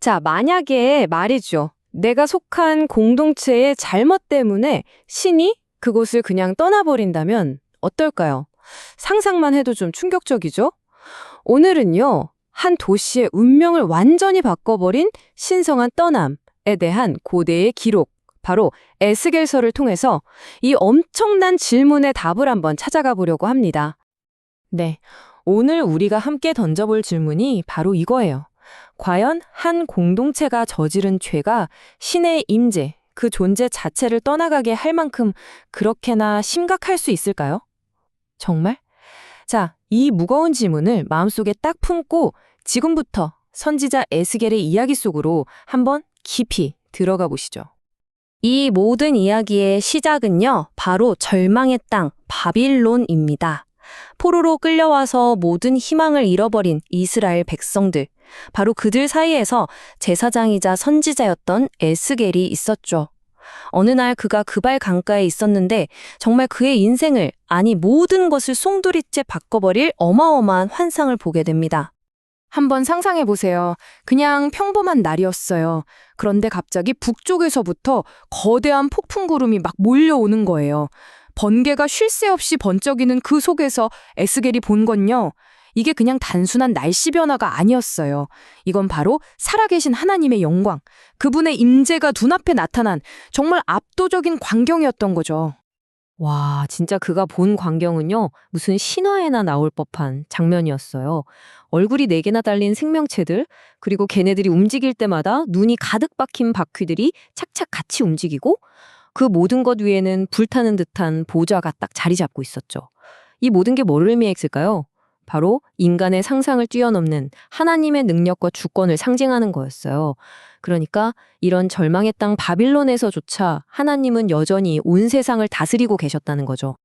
자, 만약에 말이죠. 내가 속한 공동체의 잘못 때문에 신이 그곳을 그냥 떠나버린다면 어떨까요? 상상만 해도 좀 충격적이죠? 오늘은요, 한 도시의 운명을 완전히 바꿔버린 신성한 떠남에 대한 고대의 기록, 바로 에스겔서를 통해서 이 엄청난 질문의 답을 한번 찾아가 보려고 합니다. 네, 오늘 우리가 함께 던져볼 질문이 바로 이거예요. 과연 한 공동체가 저지른 죄가 신의 임재, 그 존재 자체를 떠나가게 할 만큼 그렇게나 심각할 수 있을까요? 정말? 자, 이 무거운 질문을 마음속에 딱 품고 지금부터 선지자 에스겔의 이야기 속으로 한번 깊이 들어가 보시죠. 이 모든 이야기의 시작은요, 바로 절망의 땅 바빌론입니다. 포로로 끌려와서 모든 희망을 잃어버린 이스라엘 백성들, 바로 그들 사이에서 제사장이자 선지자였던 에스겔이 있었죠. 어느 날 그가 그발 강가에 있었는데 정말 그의 인생을, 아니 모든 것을 송두리째 바꿔버릴 어마어마한 환상을 보게 됩니다. 한번 상상해 보세요. 그냥 평범한 날이었어요. 그런데 갑자기 북쪽에서부터 거대한 폭풍구름이 막 몰려오는 거예요. 번개가 쉴 새 없이 번쩍이는 그 속에서 에스겔이 본 건요, 이게 그냥 단순한 날씨 변화가 아니었어요. 이건 바로 살아계신 하나님의 영광, 그분의 임재가 눈앞에 나타난 정말 압도적인 광경이었던 거죠. 와, 진짜 그가 본 광경은요, 무슨 신화에나 나올 법한 장면이었어요. 얼굴이 4개나 달린 생명체들, 그리고 걔네들이 움직일 때마다 눈이 가득 박힌 바퀴들이 착착 같이 움직이고, 그 모든 것 위에는 불타는 듯한 보좌가 딱 자리 잡고 있었죠. 이 모든 게 뭐를 의미했을까요? 바로 인간의 상상을 뛰어넘는 하나님의 능력과 주권을 상징하는 거였어요. 그러니까 이런 절망의 땅 바빌론에서조차 하나님은 여전히 온 세상을 다스리고 계셨다는 거죠.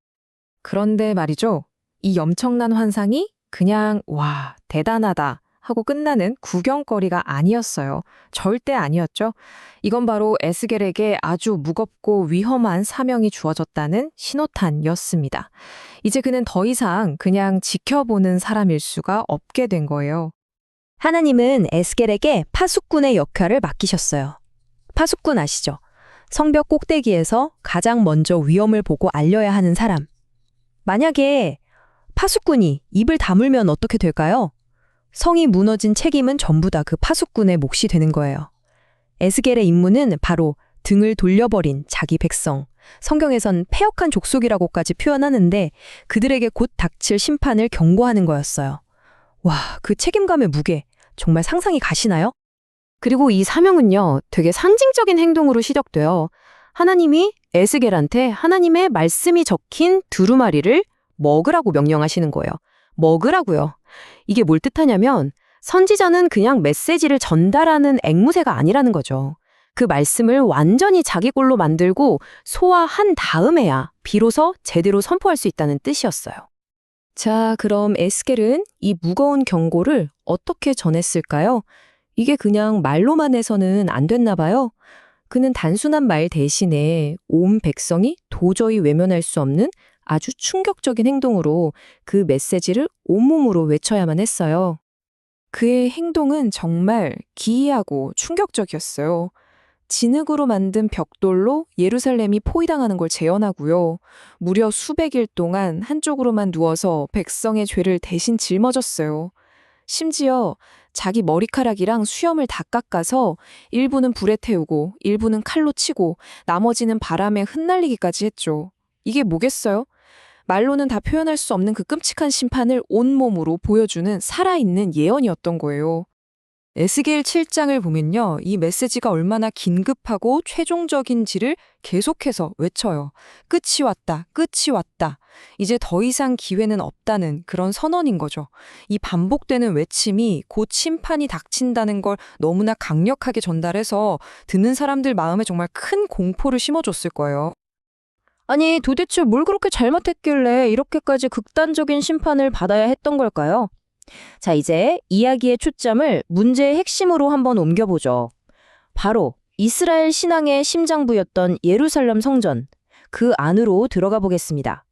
그런데 말이죠. 이 엄청난 환상이 그냥 와, 대단하다 하고 끝나는 구경거리가 아니었어요. 절대 아니었죠. 이건 바로 에스겔에게 아주 무겁고 위험한 사명이 주어졌다는 신호탄이었습니다. 이제 그는 더 이상 그냥 지켜보는 사람일 수가 없게 된 거예요. 하나님은 에스겔에게 파수꾼의 역할을 맡기셨어요. 파수꾼 아시죠? 성벽 꼭대기에서 가장 먼저 위험을 보고 알려야 하는 사람. 만약에 파수꾼이 입을 다물면 어떻게 될까요? 성이 무너진 책임은 전부 다 그 파수꾼의 몫이 되는 거예요. 에스겔의 임무는 바로 등을 돌려버린 자기 백성, 성경에선 패역한 족속이라고까지 표현하는데 그들에게 곧 닥칠 심판을 경고하는 거였어요. 와, 그 책임감의 무게, 정말 상상이 가시나요? 그리고 이 사명은요, 되게 상징적인 행동으로 시작돼요. 하나님이 에스겔한테 하나님의 말씀이 적힌 두루마리를 먹으라고 명령하시는 거예요. 먹으라고요. 이게 뭘 뜻하냐면 선지자는 그냥 메시지를 전달하는 앵무새가 아니라는 거죠. 그 말씀을 완전히 자기 걸로 만들고 소화한 다음에야 비로소 제대로 선포할 수 있다는 뜻이었어요. 자, 그럼 에스겔은 이 무거운 경고를 어떻게 전했을까요? 이게 그냥 말로만 해서는 안 됐나 봐요. 그는 단순한 말 대신에 온 백성이 도저히 외면할 수 없는 아주 충격적인 행동으로 그 메시지를 온몸으로 외쳐야만 했어요. 그의 행동은 정말 기이하고 충격적이었어요. 진흙으로 만든 벽돌로 예루살렘이 포위당하는 걸 재현하고요. 무려 수백 일 동안 한쪽으로만 누워서 백성의 죄를 대신 짊어졌어요. 심지어 자기 머리카락이랑 수염을 다 깎아서 일부는 불에 태우고 일부는 칼로 치고 나머지는 바람에 흩날리기까지 했죠. 이게 뭐겠어요? 말로는 다 표현할 수 없는 그 끔찍한 심판을 온몸으로 보여주는 살아있는 예언이었던 거예요. 에스겔 7장을 보면요, 이 메시지가 얼마나 긴급하고 최종적인지를 계속해서 외쳐요. 끝이 왔다, 끝이 왔다. 이제 더 이상 기회는 없다는 그런 선언인 거죠. 이 반복되는 외침이 곧 심판이 닥친다는 걸 너무나 강력하게 전달해서 듣는 사람들 마음에 정말 큰 공포를 심어줬을 거예요. 아니, 도대체 뭘 그렇게 잘못했길래 이렇게까지 극단적인 심판을 받아야 했던 걸까요? 자, 이제 이야기의 초점을 문제의 핵심으로 한번 옮겨보죠. 바로 이스라엘 신앙의 심장부였던 예루살렘 성전, 그 안으로 들어가 보겠습니다.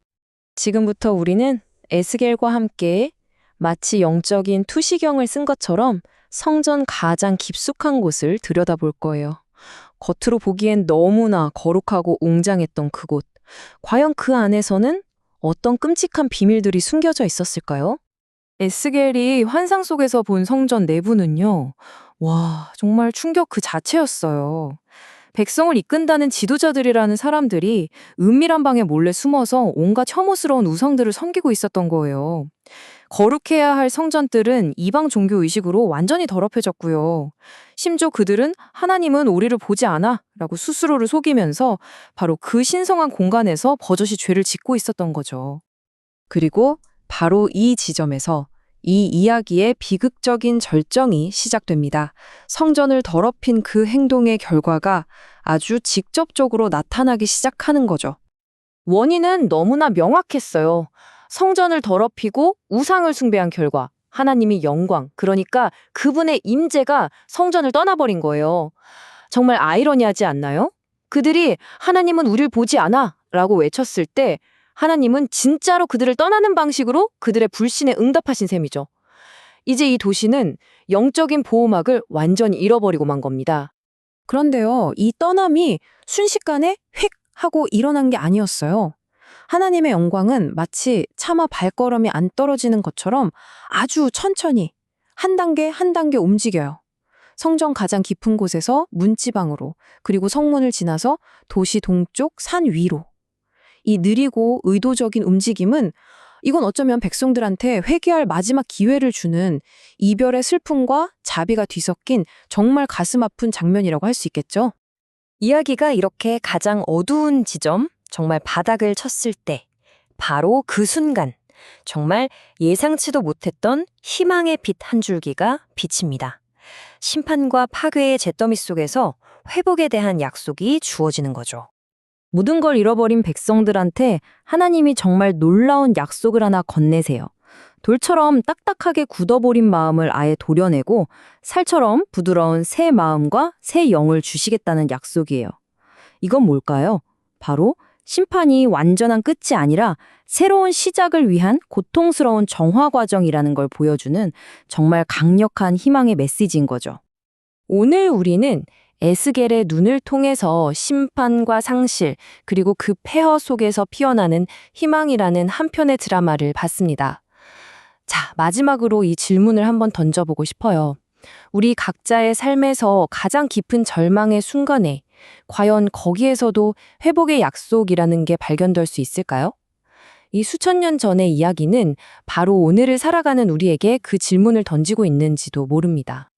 지금부터 우리는 에스겔과 함께 마치 영적인 투시경을 쓴 것처럼 성전 가장 깊숙한 곳을 들여다볼 거예요. 겉으로 보기엔 너무나 거룩하고 웅장했던 그곳. 과연 그 안에서는 어떤 끔찍한 비밀들이 숨겨져 있었을까요? 에스겔이 환상 속에서 본 성전 내부는요. 와, 정말 충격 그 자체였어요. 백성을 이끈다는 지도자들이라는 사람들이 은밀한 방에 몰래 숨어서 온갖 혐오스러운 우상들을 섬기고 있었던 거예요. 거룩해야 할 성전들은 이방 종교 의식으로 완전히 더럽혀졌고요. 심지어 그들은 하나님은 우리를 보지 않아 라고 스스로를 속이면서 바로 그 신성한 공간에서 버젓이 죄를 짓고 있었던 거죠. 그리고 바로 이 지점에서 이 이야기의 비극적인 절정이 시작됩니다. 성전을 더럽힌 그 행동의 결과가 아주 직접적으로 나타나기 시작하는 거죠. 원인은 너무나 명확했어요. 성전을 더럽히고 우상을 숭배한 결과 하나님이 영광, 그러니까 그분의 임재가 성전을 떠나버린 거예요. 정말 아이러니하지 않나요? 그들이 하나님은 우리를 보지 않아 라고 외쳤을 때 하나님은 진짜로 그들을 떠나는 방식으로 그들의 불신에 응답하신 셈이죠. 이제 이 도시는 영적인 보호막을 완전히 잃어버리고 만 겁니다. 그런데요, 이 떠남이 순식간에 휙 하고 일어난 게 아니었어요. 하나님의 영광은 마치 차마 발걸음이 안 떨어지는 것처럼 아주 천천히 한 단계 한 단계 움직여요. 성전 가장 깊은 곳에서 문지방으로, 그리고 성문을 지나서 도시 동쪽 산 위로. 이 느리고 의도적인 움직임은 이건 어쩌면 백성들한테 회개할 마지막 기회를 주는 이별의 슬픔과 자비가 뒤섞인 정말 가슴 아픈 장면이라고 할 수 있겠죠. 이야기가 이렇게 가장 어두운 지점, 정말 바닥을 쳤을 때, 바로 그 순간, 정말 예상치도 못했던 희망의 빛 한 줄기가 비칩니다. 심판과 파괴의 잿더미 속에서 회복에 대한 약속이 주어지는 거죠. 모든 걸 잃어버린 백성들한테 하나님이 정말 놀라운 약속을 하나 건네세요. 돌처럼 딱딱하게 굳어버린 마음을 아예 도려내고 살처럼 부드러운 새 마음과 새 영을 주시겠다는 약속이에요. 이건 뭘까요? 바로 심판이 완전한 끝이 아니라 새로운 시작을 위한 고통스러운 정화 과정이라는 걸 보여주는 정말 강력한 희망의 메시지인 거죠. 오늘 우리는 에스겔의 눈을 통해서 심판과 상실, 그리고 그 폐허 속에서 피어나는 희망이라는 한 편의 드라마를 봤습니다. 자, 마지막으로 이 질문을 한번 던져보고 싶어요. 우리 각자의 삶에서 가장 깊은 절망의 순간에 과연 거기에서도 회복의 약속이라는 게 발견될 수 있을까요? 이 수천 년 전의 이야기는 바로 오늘을 살아가는 우리에게 그 질문을 던지고 있는지도 모릅니다.